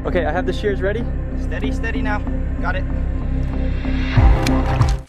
Okay, I have the shears ready. Steady, steady now. Got it.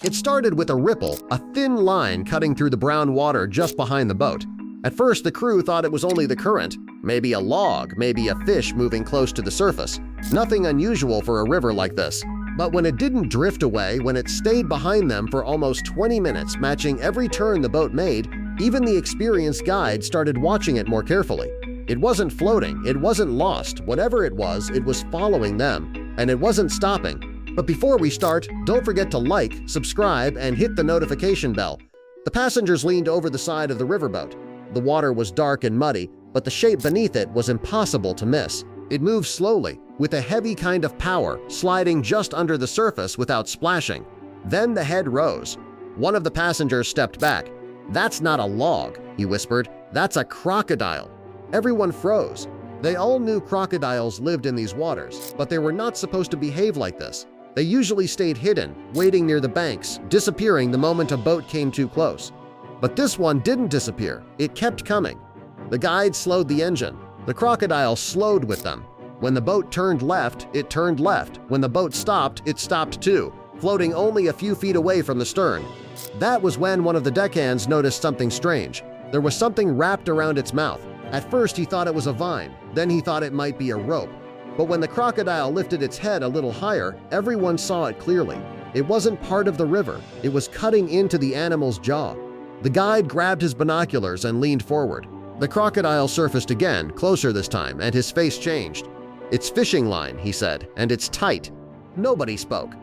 It started with a ripple, a thin line cutting through the brown water just behind the boat. At first, the crew thought it was only the current, maybe a log, maybe a fish moving close to the surface. Nothing unusual for a river like this. But when it didn't drift away, when it stayed behind them for almost 20 minutes, matching every turn the boat made, even the experienced guide started watching it more carefully. It wasn't floating, it wasn't lost, whatever it was following them, and it wasn't stopping. But before we start, don't forget to like, subscribe, and hit the notification bell. The passengers leaned over the side of the riverboat. The water was dark and muddy, but the shape beneath it was impossible to miss. It moved slowly, with a heavy kind of power, sliding just under the surface without splashing. Then the head rose. One of the passengers stepped back. "That's not a log," he whispered. "That's a crocodile." Everyone froze. They all knew crocodiles lived in these waters, but they were not supposed to behave like this. They usually stayed hidden, waiting near the banks, disappearing the moment a boat came too close. But this one didn't disappear. It kept coming. The guide slowed the engine. The crocodile slowed with them. When the boat turned left, it turned left. When the boat stopped, it stopped too, floating only a few feet away from the stern. That was when one of the deckhands noticed something strange. There was something wrapped around its mouth. At first he thought it was a vine, then he thought it might be a rope. But when the crocodile lifted its head a little higher, everyone saw it clearly. It wasn't part of the river, it was cutting into the animal's jaw. The guide grabbed his binoculars and leaned forward. The crocodile surfaced again, closer this time, and his face changed. "It's fishing line," he said, "and it's tight." Nobody spoke.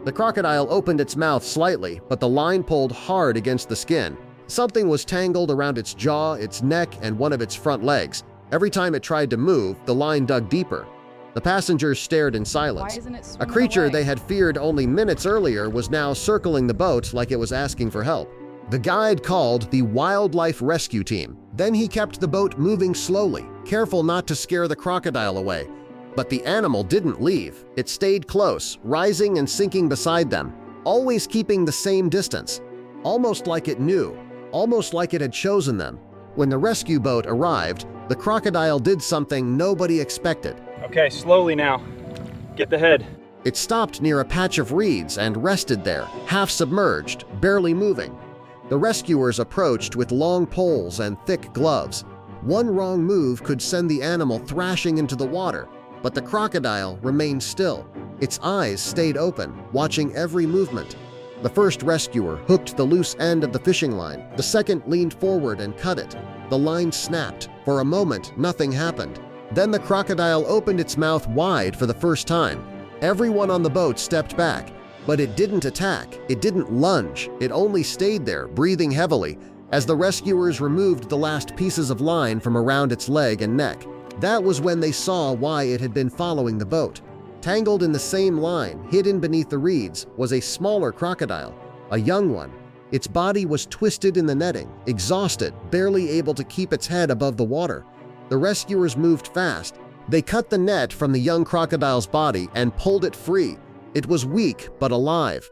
The crocodile opened its mouth slightly, but the line pulled hard against the skin. Something was tangled around its jaw, its neck, and one of its front legs. Every time it tried to move, the line dug deeper. The passengers stared in silence. A creature they had feared only minutes earlier was now circling the boat like it was asking for help. The guide called the wildlife rescue team. Then he kept the boat moving slowly, careful not to scare the crocodile away. But the animal didn't leave. It stayed close, rising and sinking beside them, always keeping the same distance. Almost like it knew, almost like it had chosen them. When the rescue boat arrived, the crocodile did something nobody expected. Okay, slowly now. Get the head. It stopped near a patch of reeds and rested there, half submerged, barely moving. The rescuers approached with long poles and thick gloves. One wrong move could send the animal thrashing into the water, but the crocodile remained still. Its eyes stayed open, watching every movement. The first rescuer hooked the loose end of the fishing line. The second leaned forward and cut it. The line snapped. For a moment, nothing happened. Then the crocodile opened its mouth wide for the first time. Everyone on the boat stepped back. But it didn't attack, it didn't lunge, it only stayed there, breathing heavily, as the rescuers removed the last pieces of line from around its leg and neck. That was when they saw why it had been following the boat. Tangled in the same line, hidden beneath the reeds, was a smaller crocodile, a young one. Its body was twisted in the netting, exhausted, barely able to keep its head above the water. The rescuers moved fast. They cut the net from the young crocodile's body and pulled it free. It was weak but alive.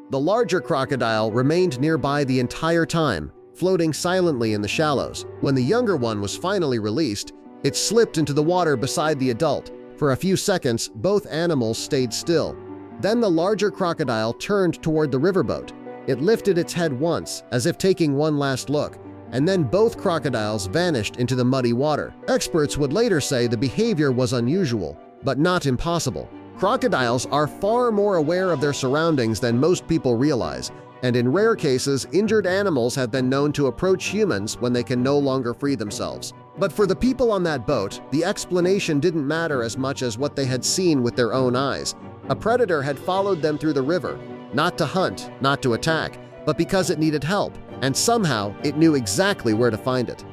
The larger crocodile remained nearby the entire time, floating silently in the shallows. When the younger one was finally released, it slipped into the water beside the adult. For a few seconds, both animals stayed still. Then the larger crocodile turned toward the riverboat. It lifted its head once, as if taking one last look, and then both crocodiles vanished into the muddy water. Experts would later say the behavior was unusual, but not impossible. Crocodiles are far more aware of their surroundings than most people realize, and in rare cases, injured animals have been known to approach humans when they can no longer free themselves. But for the people on that boat, the explanation didn't matter as much as what they had seen with their own eyes. A predator had followed them through the river, not to hunt, not to attack, but because it needed help, and somehow it knew exactly where to find it.